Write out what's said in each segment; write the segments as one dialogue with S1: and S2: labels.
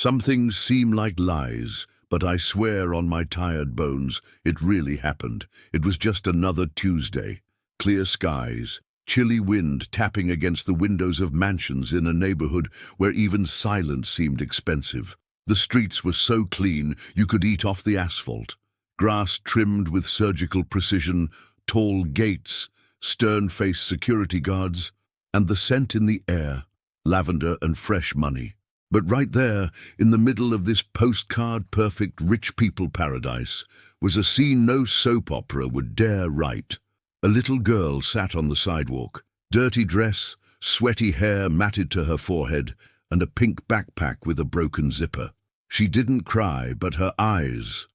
S1: Some things seem like lies, but I swear on my tired bones, it really happened. It was just another Tuesday. Clear skies, chilly wind tapping against the windows of mansions in a neighborhood where even silence seemed expensive. The streets were so clean you could eat off the asphalt. Grass trimmed with surgical precision, tall gates, stern-faced security guards, and the scent in the air, lavender and fresh money. But right there, in the middle of this postcard-perfect rich people paradise, was a scene no soap opera would dare write. A little girl sat on the sidewalk, dirty dress, sweaty hair matted to her forehead, and a pink backpack with a broken zipper. She didn't cry, but her eyes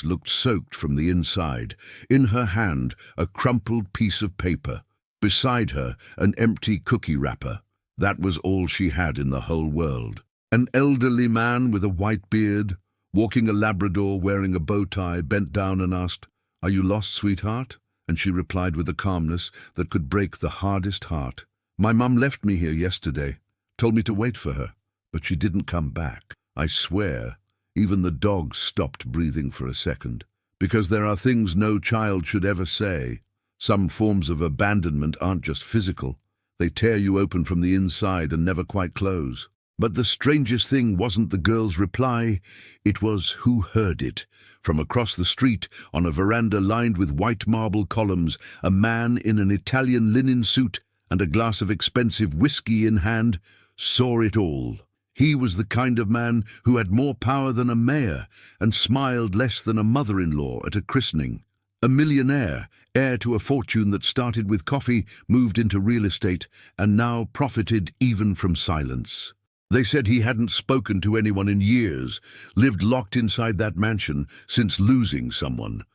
S1: looked soaked from the inside. In her hand, a crumpled piece of paper. Beside her, an empty cookie wrapper. That was all she had in the whole world. An elderly man with a white beard, walking a Labrador wearing a bow tie, bent down and asked, "Are you lost, sweetheart?" And she replied with a calmness that could break the hardest heart. "My mum left me here yesterday, told me to wait for her, but she didn't come back." I swear, even the dog stopped breathing for a second, because there are things no child should ever say. Some forms of abandonment aren't just physical. They tear you open from the inside and never quite close. But the strangest thing wasn't the girl's reply, it was who heard it. From across the street, on a veranda lined with white marble columns, a man in an Italian linen suit and a glass of expensive whiskey in hand saw it all. He was the kind of man who had more power than a mayor and smiled less than a mother-in-law at a christening. A millionaire, heir to a fortune that started with coffee, moved into real estate, and now profited even from silence. They said he hadn't spoken to anyone in years, lived locked inside that mansion since losing someone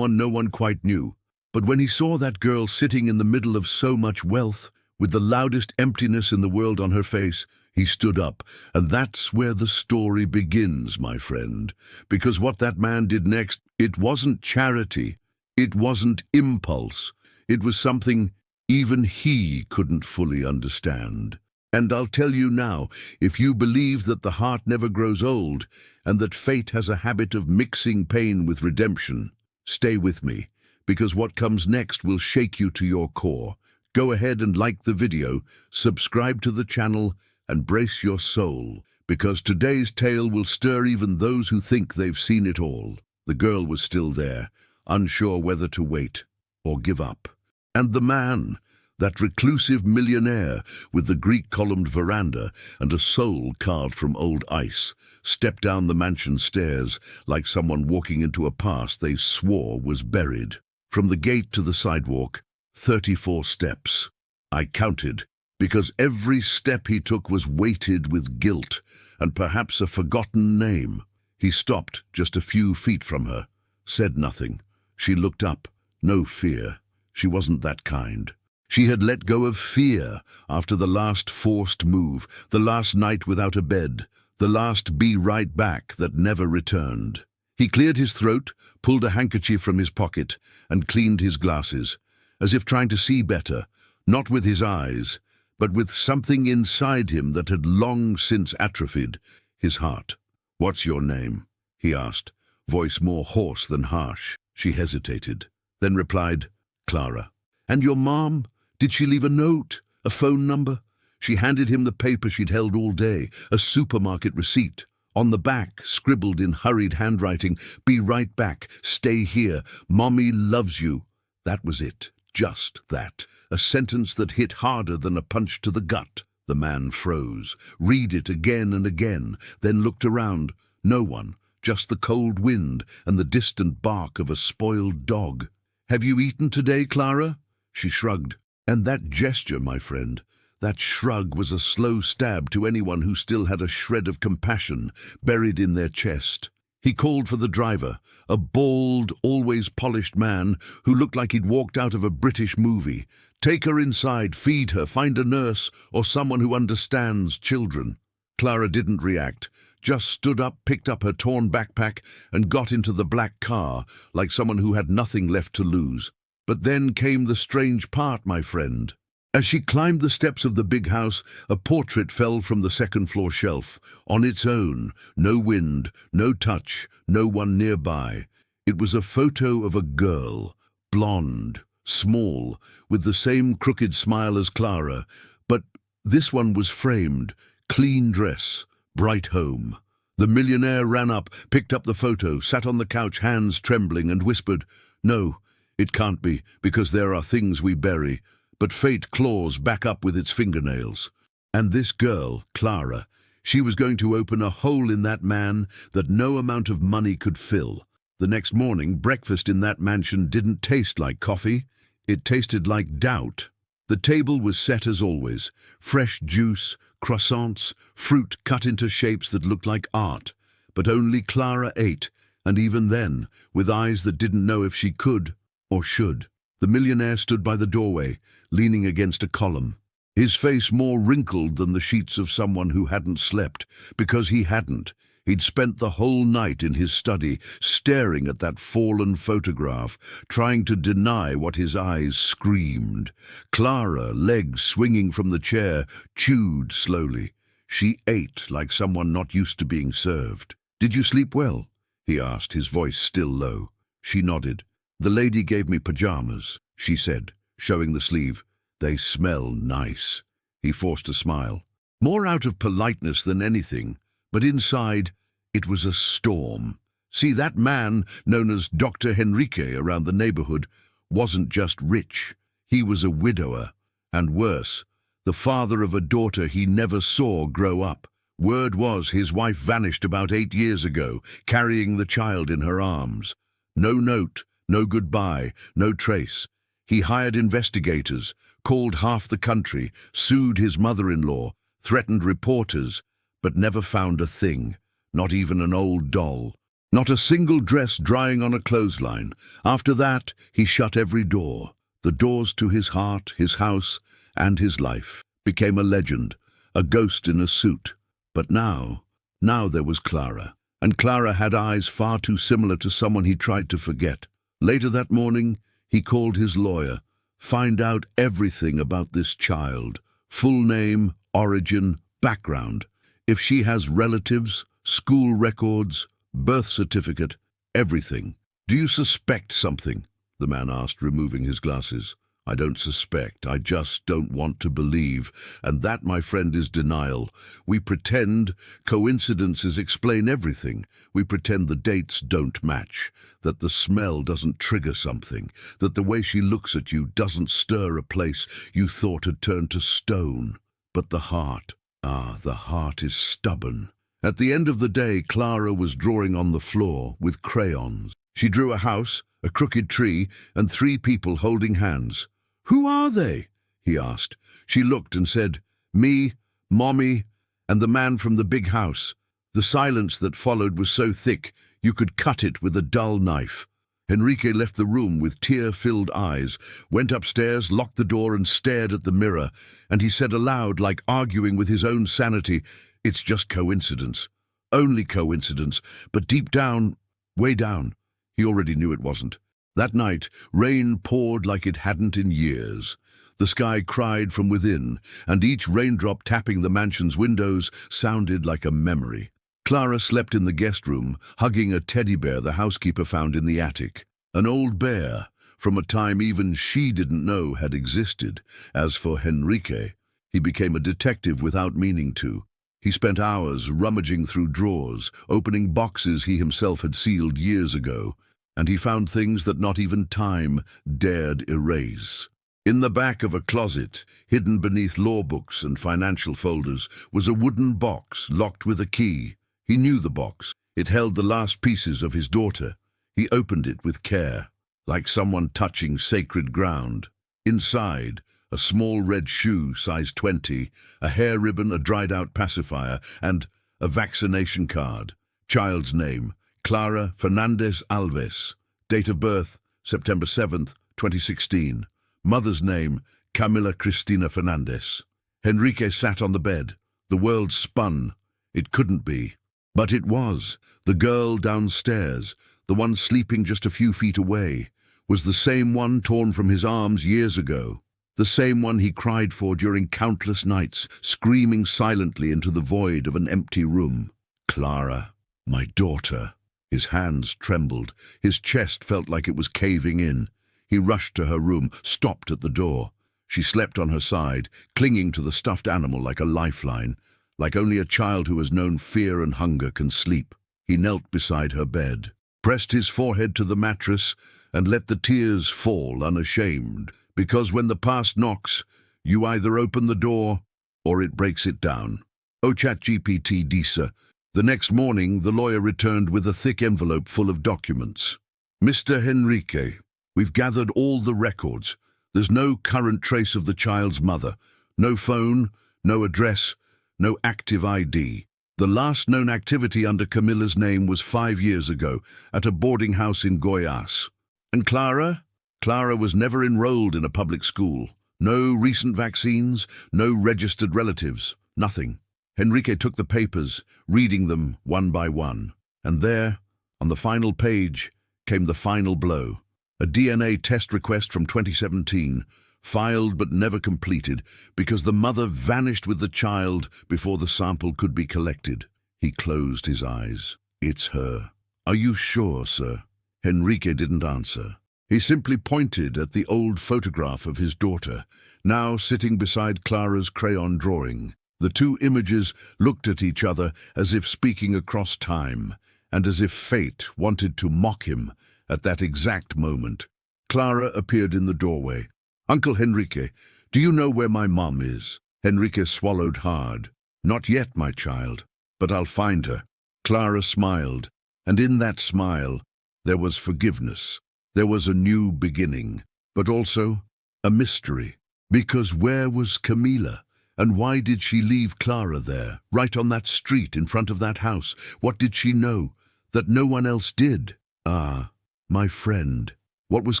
S1: no one quite knew. But when he saw that girl sitting in the middle of so much wealth, with the loudest emptiness in the world on her face, he stood up, and that's where the story begins, my friend. Because what that man did next, it wasn't charity. It wasn't impulse. It was something even he couldn't fully understand. And I'll tell you now, if you believe that the heart never grows old and that fate has a habit of mixing pain with redemption, stay with me, because what comes next will shake you to your core. Go ahead and like the video, subscribe to the channel, and brace your soul, because today's tale will stir even those who think they've seen it all. The girl was still there, unsure whether to wait or give up. And the man, that reclusive millionaire with the Greek-columned veranda and a soul carved from old ice, stepped down the mansion stairs like someone walking into a past they swore was buried. From the gate to the sidewalk, 34 steps. I counted, because every step he took was weighted with guilt and perhaps a forgotten name. He stopped just a few feet from her, said nothing. She looked up, no fear. She wasn't that kind. She had let go of fear after the last forced move, the last night without a bed, the last be right back that never returned. He cleared his throat, pulled a handkerchief from his pocket, and cleaned his glasses, as if trying to see better, not with his eyes, but with something inside him that had long since atrophied, his heart. "What's your name?" he asked, voice more hoarse than harsh. She hesitated, then replied, "Clara." "And your mom? Did she leave a note? A phone number?" She handed him the paper she'd held all day, a supermarket receipt. On the back, scribbled in hurried handwriting, "Be right back, stay here, Mommy loves you." That was it, just that. A sentence that hit harder than a punch to the gut. The man froze, read it again and again, then looked around. No one, just the cold wind and the distant bark of a spoiled dog. "Have you eaten today, Clara?" She shrugged. And that gesture, my friend, that shrug was a slow stab to anyone who still had a shred of compassion buried in their chest. He called for the driver, a bald, always polished man who looked like he'd walked out of a British movie. "Take her inside, feed her, find a nurse, or someone who understands children." Clara didn't react, just stood up, picked up her torn backpack, and got into the black car like someone who had nothing left to lose. But then came the strange part, my friend. As she climbed the steps of the big house, a portrait fell from the second-floor shelf, on its own, no wind, no touch, no one nearby. It was a photo of a girl, blonde, small, with the same crooked smile as Clara, but this one was framed, clean dress, bright home. The millionaire ran up, picked up the photo, sat on the couch, hands trembling, and whispered, "No, it can't be, because there are things we bury." But fate claws back up with its fingernails. And this girl, Clara, she was going to open a hole in that man that no amount of money could fill. The next morning, breakfast in that mansion didn't taste like coffee. It tasted like doubt. The table was set as always. Fresh juice, croissants, fruit cut into shapes that looked like art. But only Clara ate, and even then, with eyes that didn't know if she could or should. The millionaire stood by the doorway, leaning against a column, his face more wrinkled than the sheets of someone who hadn't slept, because he hadn't. He'd spent the whole night in his study, staring at that fallen photograph, trying to deny what his eyes screamed. Clara, legs swinging from the chair, chewed slowly. She ate like someone not used to being served. "Did you sleep well?" he asked, his voice still low. She nodded. "The lady gave me pajamas," she said, showing the sleeve. "They smell nice." He forced a smile. More out of politeness than anything, but inside, it was a storm. See, that man, known as Dr. Henrique around the neighborhood, wasn't just rich. He was a widower, and worse, the father of a daughter he never saw grow up. Word was his wife vanished about 8 years ago, carrying the child in her arms. No note, no goodbye, no trace. He hired investigators, called half the country, sued his mother-in-law, threatened reporters, but never found a thing, not even an old doll, not a single dress drying on a clothesline. After that, he shut every door. The doors to his heart, his house, and his life. Became a legend, a ghost in a suit. But now there was Clara. And Clara had eyes far too similar to someone he tried to forget. Later that morning, he called his lawyer. Find out everything about this child. Full name, origin, background. If she has relatives, school records, birth certificate, everything. "Do you suspect something?" the man asked, removing his glasses. "I don't suspect, I just don't want to believe. And that, my friend, is denial. We pretend coincidences explain everything. We pretend the dates don't match, that the smell doesn't trigger something, that the way she looks at you doesn't stir a place you thought had turned to stone. But the heart, the heart is stubborn." At the end of the day, Clara was drawing on the floor with crayons. She drew a house, a crooked tree, and 3 people holding hands. "Who are they?" he asked. She looked and said, "Me, Mommy, and the man from the big house." The silence that followed was so thick you could cut it with a dull knife. Henrique left the room with tear-filled eyes, went upstairs, locked the door, and stared at the mirror, and he said aloud, like arguing with his own sanity, "It's just coincidence. Only coincidence." But deep down, way down, he already knew it wasn't. That night, rain poured like it hadn't in years. The sky cried from within, and each raindrop tapping the mansion's windows sounded like a memory. Clara slept in the guest room, hugging a teddy bear the housekeeper found in the attic. An old bear, from a time even she didn't know had existed. As for Henrique, he became a detective without meaning to. He spent hours rummaging through drawers, opening boxes he himself had sealed years ago, and he found things that not even time dared erase. In the back of a closet, hidden beneath law books and financial folders, was a wooden box locked with a key. He knew the box. It held the last pieces of his daughter. He opened it with care, like someone touching sacred ground. Inside, a small red shoe, size 20, a hair ribbon, a dried-out pacifier, and a vaccination card. Child's name, Clara Fernandez Alves. Date of birth, September 7th, 2016. Mother's name, Camila Cristina Fernandez. Henrique sat on the bed. The world spun. It couldn't be. But it was. The girl downstairs, the one sleeping just a few feet away, was the same one torn from his arms years ago. The same one he cried for during countless nights, screaming silently into the void of an empty room. Clara, my daughter. His hands trembled. His chest felt like it was caving in. He rushed to her room, stopped at the door. She slept on her side, clinging to the stuffed animal like a lifeline, like only a child who has known fear and hunger can sleep. He knelt beside her bed, pressed his forehead to the mattress, and let the tears fall unashamed, because when the past knocks, you either open the door or it breaks it down. Oh, ChatGPT, Disa. The next morning, the lawyer returned with a thick envelope full of documents. Mr. Henrique, we've gathered all the records. There's no current trace of the child's mother. No phone, no address, no active ID. The last known activity under Camilla's name was 5 years ago at a boarding house in Goiás. And Clara? Clara was never enrolled in a public school. No recent vaccines, no registered relatives, nothing. Henrique took the papers, reading them one by one. And there, on the final page, came the final blow. A DNA test request from 2017, filed but never completed, because the mother vanished with the child before the sample could be collected. He closed his eyes. It's her. Are you sure, sir? Henrique didn't answer. He simply pointed at the old photograph of his daughter, now sitting beside Clara's crayon drawing. The two images looked at each other as if speaking across time, and as if fate wanted to mock him at that exact moment. Clara appeared in the doorway. Uncle Henrique, do you know where my mom is? Henrique swallowed hard. Not yet, my child, but I'll find her. Clara smiled, and in that smile there was forgiveness. There was a new beginning, but also a mystery. Because where was Camila? And why did she leave Clara there, right on that street in front of that house? What did she know that no one else did? Ah, my friend, what was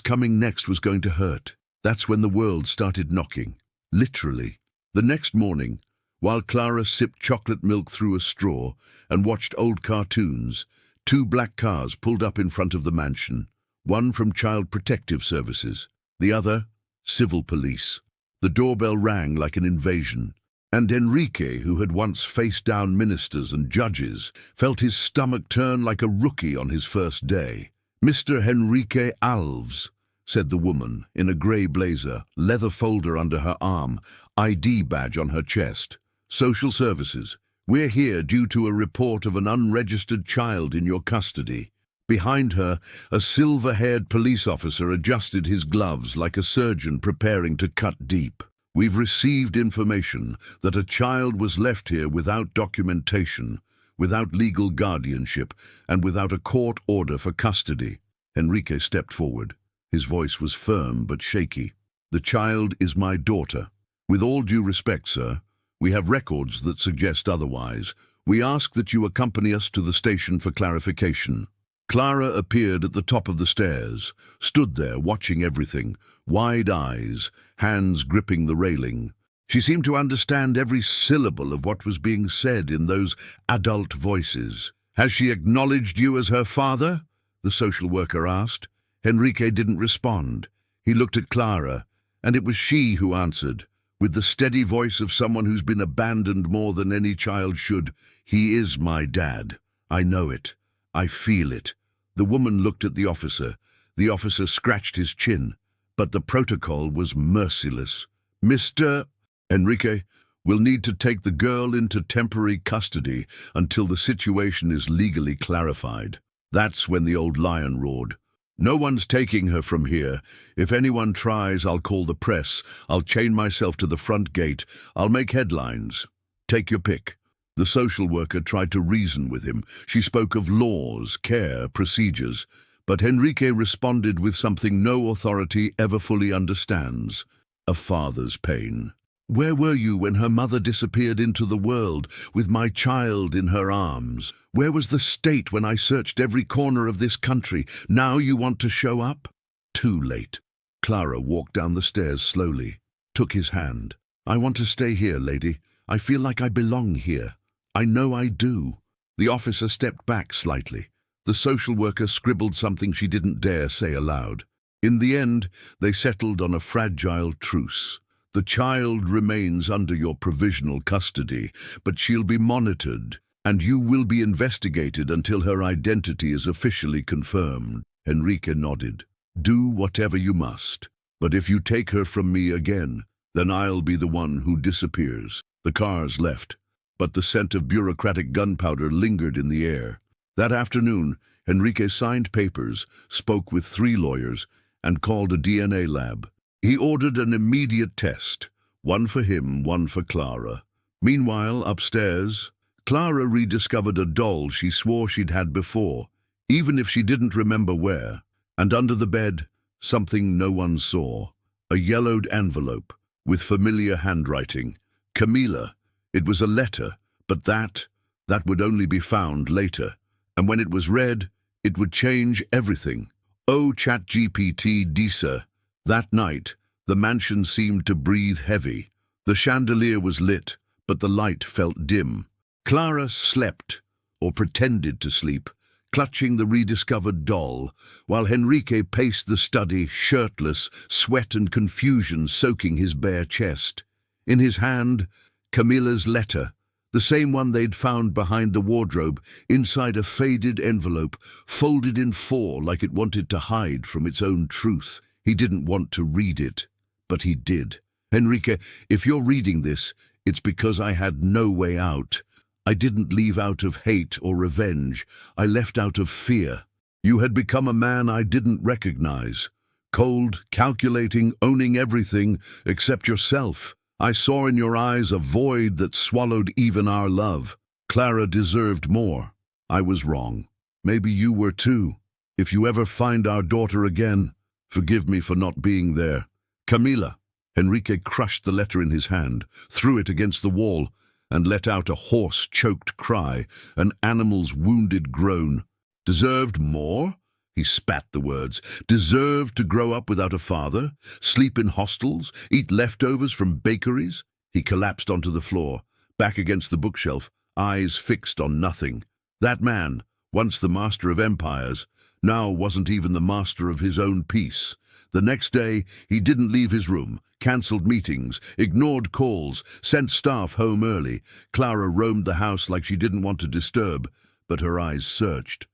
S1: coming next was going to hurt. That's when the world started knocking, literally. The next morning, while Clara sipped chocolate milk through a straw and watched old cartoons, 2 black cars pulled up in front of the mansion, one from Child Protective Services, the other, civil police. The doorbell rang like an invasion, and Henrique, who had once faced down ministers and judges, felt his stomach turn like a rookie on his first day. Mr. Henrique Alves, said the woman, in a grey blazer, leather folder under her arm, ID badge on her chest. Social Services. We're here due to a report of an unregistered child in your custody. Behind her, a silver-haired police officer adjusted his gloves like a surgeon preparing to cut deep. We've received information that a child was left here without documentation, without legal guardianship, and without a court order for custody. Henrique stepped forward. His voice was firm but shaky. The child is my daughter. With all due respect, sir, we have records that suggest otherwise. We ask that you accompany us to the station for clarification. Clara appeared at the top of the stairs, stood there watching everything, wide eyes, hands gripping the railing. She seemed to understand every syllable of what was being said in those adult voices. Has she acknowledged you as her father? The social worker asked. Henrique didn't respond. He looked at Clara, and it was she who answered, with the steady voice of someone who's been abandoned more than any child should. He is my dad. I know it. I feel it. The woman looked at the officer. The officer scratched his chin, but the protocol was merciless. Mr. Henrique, we'll need to take the girl into temporary custody until the situation is legally clarified. That's when the old lion roared. No one's taking her from here. If anyone tries, I'll call the press. I'll chain myself to the front gate. I'll make headlines. Take your pick. The social worker tried to reason with him. She spoke of laws, care, procedures. But Henrique responded with something no authority ever fully understands: a father's pain. Where were you when her mother disappeared into the world, with my child in her arms? Where was the state when I searched every corner of this country? Now you want to show up? Too late. Clara walked down the stairs slowly, took his hand. I want to stay here, lady. I feel like I belong here. I know I do. The officer stepped back slightly. The social worker scribbled something she didn't dare say aloud. In the end, they settled on a fragile truce. The child remains under your provisional custody, but she'll be monitored, and you will be investigated until her identity is officially confirmed. Enrique nodded. Do whatever you must, but if you take her from me again, then I'll be the one who disappears. The cars left, but the scent of bureaucratic gunpowder lingered in the air. That afternoon, Enrique signed papers, spoke with 3 lawyers, and called a DNA lab. He ordered an immediate test, one for him, one for Clara. Meanwhile, upstairs, Clara rediscovered a doll she swore she'd had before, even if she didn't remember where. And under the bed, something no one saw. A yellowed envelope with familiar handwriting. Camila. It was a letter, but that would only be found later. And when it was read, it would change everything. Oh, ChatGPT Disa. That night, the mansion seemed to breathe heavy. The chandelier was lit, but the light felt dim. Clara slept, or pretended to sleep, clutching the rediscovered doll, while Enrique paced the study, shirtless, sweat and confusion soaking his bare chest. In his hand, Camila's letter, the same one they'd found behind the wardrobe, inside a faded envelope, folded in 4 like it wanted to hide from its own truth. He didn't want to read it, but he did. Enrique, if you're reading this, it's because I had no way out. I didn't leave out of hate or revenge. I left out of fear. You had become a man I didn't recognize. Cold, calculating, owning everything except yourself. I saw in your eyes a void that swallowed even our love. Clara deserved more. I was wrong. Maybe you were too. If you ever find our daughter again, forgive me for not being there. Camila. Enrique crushed the letter in his hand, threw it against the wall, and let out a hoarse, choked cry, an animal's wounded groan. Deserved more? He spat the words. Deserved to grow up without a father, sleep in hostels, eat leftovers from bakeries? He collapsed onto the floor, back against the bookshelf, eyes fixed on nothing. That man, once the master of empires, now wasn't even the master of his own peace. The next day, he didn't leave his room, cancelled meetings, ignored calls, sent staff home early. Clara roamed the house like she didn't want to disturb, but her eyes searched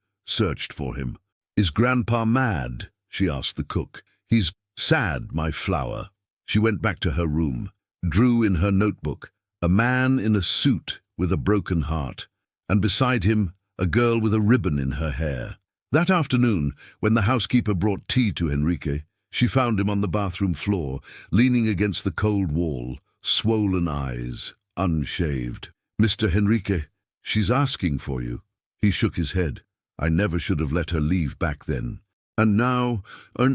S1: for him. Is Grandpa mad? She asked the cook. He's sad, my flower. She went back to her room, drew in her notebook, a man in a suit with a broken heart, and beside him, a girl with a ribbon in her hair. That afternoon, when the housekeeper brought tea to Enrique, she found him on the bathroom floor, leaning against the cold wall, swollen eyes, unshaved. Mr. Enrique, she's asking for you. He shook his head. I never should have let her leave back then. And now,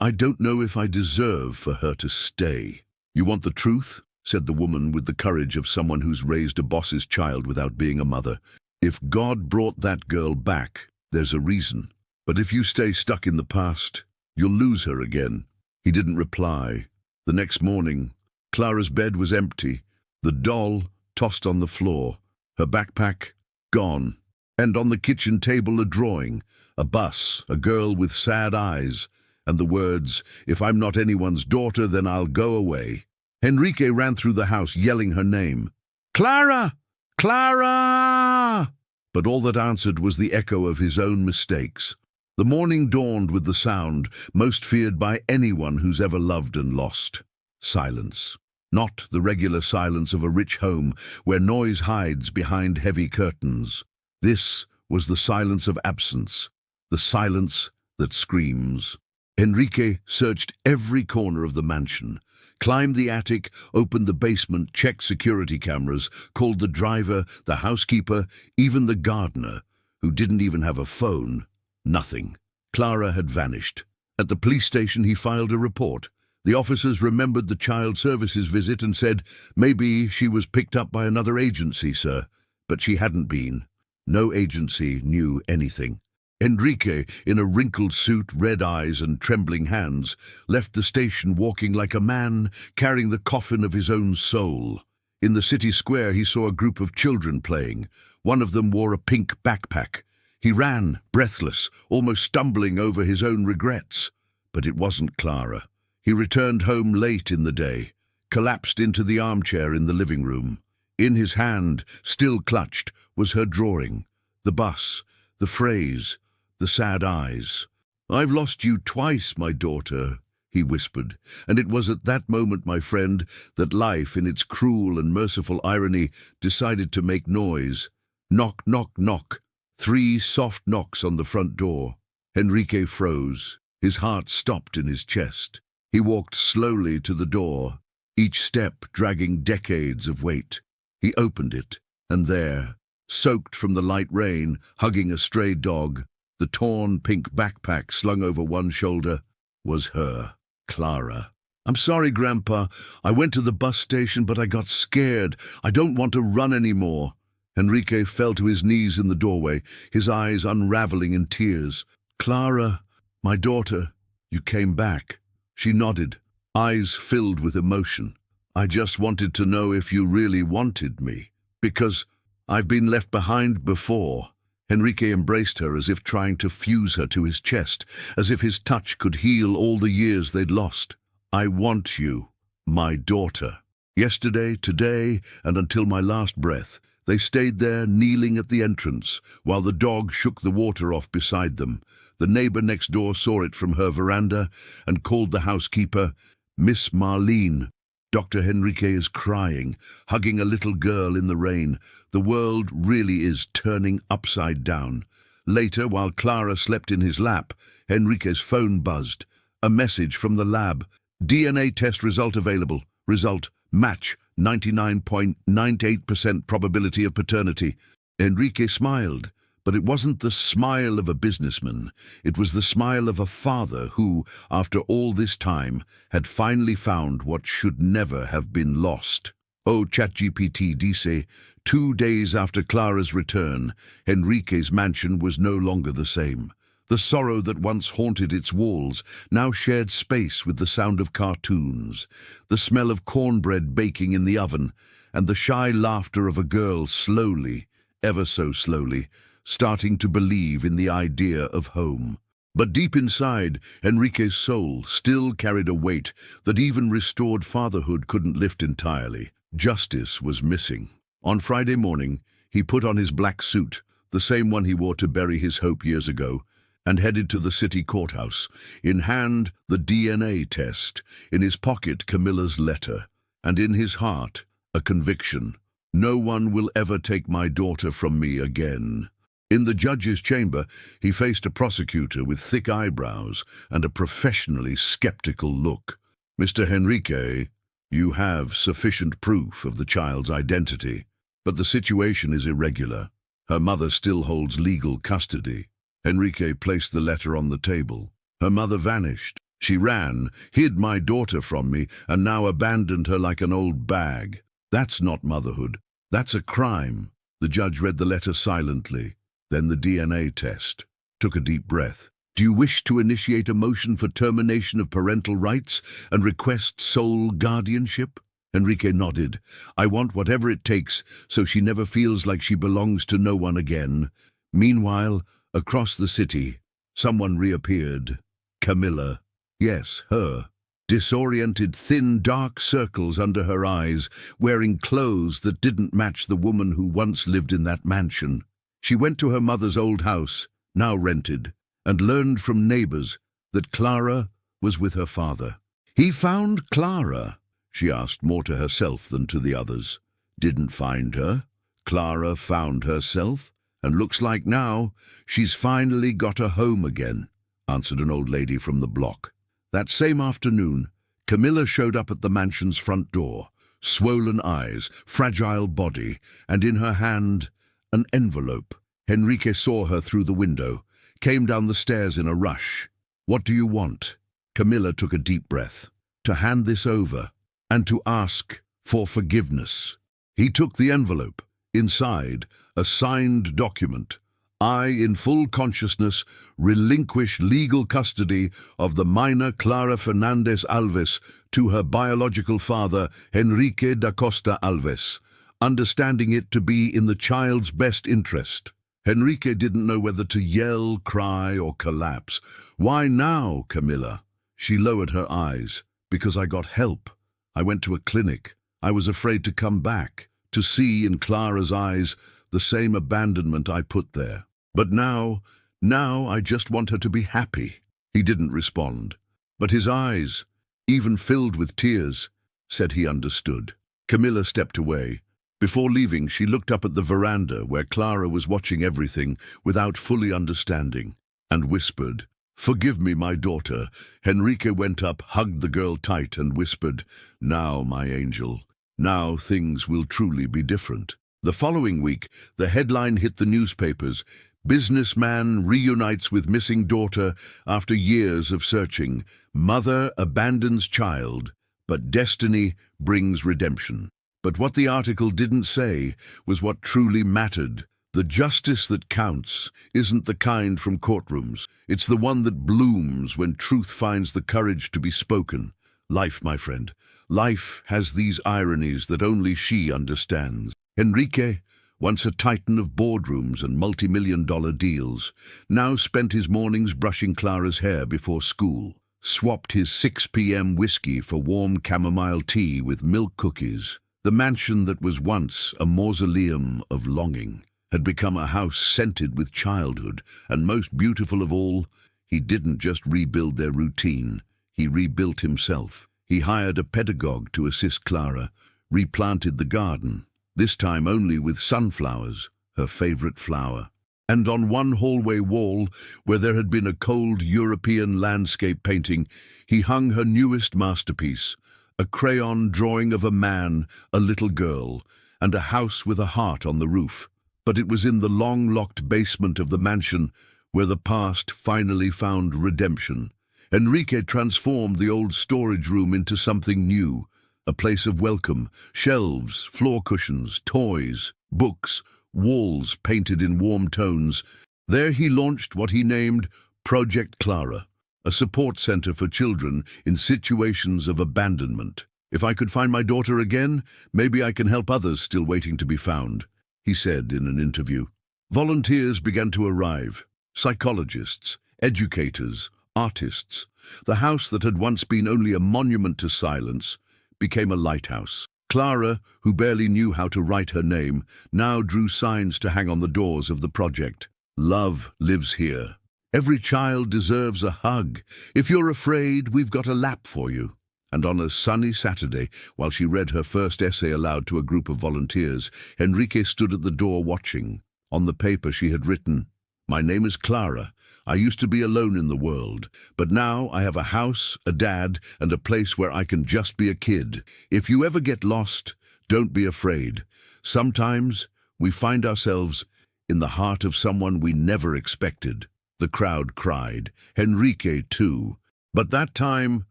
S1: I don't know if I deserve for her to stay. You want the truth? Said the woman with the courage of someone who's raised a boss's child without being a mother. If God brought that girl back, there's a reason. But if you stay stuck in the past, you'll lose her again. He didn't reply. The next morning, Clara's bed was empty, the doll tossed on the floor, her backpack gone, and on the kitchen table a drawing, a bus, a girl with sad eyes, and the words, "If I'm not anyone's daughter, then I'll go away." Enrique ran through the house yelling her name. Clara! Clara! But all that answered was the echo of his own mistakes. The morning dawned with the sound most feared by anyone who's ever loved and lost. Silence. Not the regular silence of a rich home where noise hides behind heavy curtains. This was the silence of absence, the silence that screams. Enrique searched every corner of the mansion, climbed the attic, opened the basement, checked security cameras, called the driver, the housekeeper, even the gardener, who didn't even have a phone. Nothing. Clara had vanished. At the police station, he filed a report. The officers remembered the child services visit and said, "Maybe she was picked up by another agency, sir." But she hadn't been. No agency knew anything. Enrique, in a wrinkled suit, red eyes and trembling hands, left the station walking like a man carrying the coffin of his own soul. In the city square, he saw a group of children playing. One of them wore a pink backpack. He ran, breathless, almost stumbling over his own regrets. But it wasn't Clara. He returned home late in the day. collapsed into the armchair in the living room. In his hand, still clutched, was her drawing, the bus, the phrase, the sad eyes. "I've lost you twice, my daughter," he whispered, and it was at that moment, my friend, that life, in its cruel and merciful irony, decided to make noise. Knock, knock, knock. 3 soft knocks on the front door. Enrique froze. His heart stopped in his chest. He walked slowly to the door, each step dragging decades of weight. He opened it, and there, soaked from the light rain, hugging a stray dog, the torn pink backpack slung over one shoulder, was her, Clara. "I'm sorry, Grandpa. I went to the bus station, but I got scared. I don't want to run anymore." Enrique fell to his knees in the doorway, his eyes unraveling in tears. "Clara, my daughter, you came back." She nodded, eyes filled with emotion. "I just wanted to know if you really wanted me, because I've been left behind before." Enrique embraced her as if trying to fuse her to his chest, as if his touch could heal all the years they'd lost. "I want you, my daughter." Yesterday, today, and until my last breath, they stayed there, kneeling at the entrance, while the dog shook the water off beside them. The neighbor next door saw it from her veranda and called the housekeeper, "Miss Marlene. Dr. Enrique is crying, hugging a little girl in the rain. The world really is turning upside down." Later, while Clara slept in his lap, Enrique's phone buzzed. A message from the lab. "DNA test result available. Result, match, 99.98% probability of paternity." Enrique smiled, but it wasn't the smile of a businessman. It was the smile of a father who, after all this time, had finally found what should never have been lost. Oh, ChatGPT dice, 2 days after Clara's return, Enrique's mansion was no longer the same. The sorrow that once haunted its walls now shared space with the sound of cartoons, the smell of cornbread baking in the oven, and the shy laughter of a girl slowly, ever so slowly, starting to believe in the idea of home. But deep inside, Enrique's soul still carried a weight that even restored fatherhood couldn't lift entirely. Justice was missing. On Friday morning, he put on his black suit, the same one he wore to bury his hope years ago, and headed to the city courthouse. In hand, the DNA test, in his pocket, Camilla's letter, and in his heart, a conviction. No one will ever take my daughter from me again. In the judge's chamber, he faced a prosecutor with thick eyebrows and a professionally skeptical look. "Mr. Enrique, you have sufficient proof of the child's identity, but the situation is irregular. Her mother still holds legal custody." Enrique placed the letter on the table. "Her mother vanished. She ran, hid my daughter from me, and now abandoned her like an old bag. That's not motherhood. That's a crime." The judge read the letter silently. Then the DNA test. Took a deep breath. "Do you wish to initiate a motion for termination of parental rights and request sole guardianship?" Enrique nodded. "I want whatever it takes so she never feels like she belongs to no one again." Meanwhile, across the city, someone reappeared. Camilla. Yes, her. Disoriented, thin, dark circles under her eyes, wearing clothes that didn't match the woman who once lived in that mansion. She went to her mother's old house, now rented, and learned from neighbors that Clara was with her father. "He found Clara?" she asked, more to herself than to the others. "Didn't find her. Clara found herself, and looks like now she's finally got a home again," answered an old lady from the block. That same afternoon, Camilla showed up at the mansion's front door, swollen eyes, fragile body, and in her hand, an envelope. Enrique saw her through the window, came down the stairs in a rush. "What do you want?" Camilla took a deep breath. "To hand this over, and to ask for forgiveness." He took the envelope. Inside, a signed document. "I, in full consciousness, relinquish legal custody of the minor Clara Fernandez Alves to her biological father, Enrique da Costa Alves, understanding it to be in the child's best interest." Enrique didn't know whether to yell, cry, or collapse. "Why now, Camilla?" She lowered her eyes. "Because I got help. I went to a clinic. I was afraid to come back, to see in Clara's eyes the same abandonment I put there. But now I just want her to be happy." He didn't respond, but his eyes, even filled with tears, said he understood. Camilla stepped away. Before leaving, she looked up at the veranda where Clara was watching everything without fully understanding, and whispered, "Forgive me, my daughter." Henrique went up, hugged the girl tight, and whispered, "Now, my angel, now things will truly be different." The following week, the headline hit the newspapers: "Businessman reunites with missing daughter after years of searching. Mother abandons child, but destiny brings redemption." But what the article didn't say was what truly mattered. The justice that counts isn't the kind from courtrooms. It's the one that blooms when truth finds the courage to be spoken. Life, my friend, life has these ironies that only she understands. Henrique, once a titan of boardrooms and multi-million-dollar deals, now spent his mornings brushing Clara's hair before school, swapped his 6 p.m. whiskey for warm chamomile tea with milk cookies. The mansion that was once a mausoleum of longing had become a house scented with childhood, and most beautiful of all, he didn't just rebuild their routine, he rebuilt himself. He hired a pedagogue to assist Clara, replanted the garden, this time only with sunflowers, her favorite flower. And on one hallway wall, where there had been a cold European landscape painting, he hung her newest masterpiece, a crayon drawing of a man, a little girl, and a house with a heart on the roof. But it was in the long-locked basement of the mansion where the past finally found redemption. Henrique transformed the old storage room into something new, a place of welcome: shelves, floor cushions, toys, books, walls painted in warm tones. There he launched what he named Project Clara, a support center for children in situations of abandonment. "If I could find my daughter again, maybe I can help others still waiting to be found," he said in an interview. Volunteers began to arrive: psychologists, educators, artists. The house that had once been only a monument to silence became a lighthouse. Clara, who barely knew how to write her name, now drew signs to hang on the doors of the project. "Love lives here. Every child deserves a hug. If you're afraid, we've got a lap for you." And on a sunny Saturday, while she read her first essay aloud to a group of volunteers, Henrique stood at the door watching. On the paper she had written, "My name is Clara. I used to be alone in the world, but now I have a house, a dad, and a place where I can just be a kid. If you ever get lost, don't be afraid. Sometimes we find ourselves in the heart of someone we never expected." The crowd cried, Henrique too. But that time,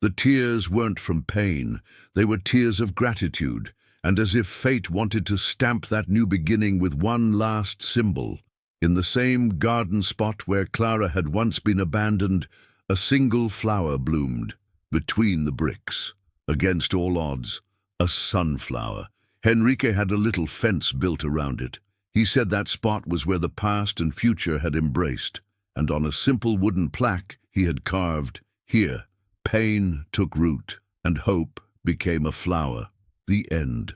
S1: the tears weren't from pain. They were tears of gratitude, and as if fate wanted to stamp that new beginning with one last symbol. In the same garden spot where Clara had once been abandoned, a single flower bloomed between the bricks. Against all odds, a sunflower. Henrique had a little fence built around it. He said that spot was where the past and future had embraced, and on a simple wooden plaque he had carved, "Here, pain took root, and hope became a flower. The end."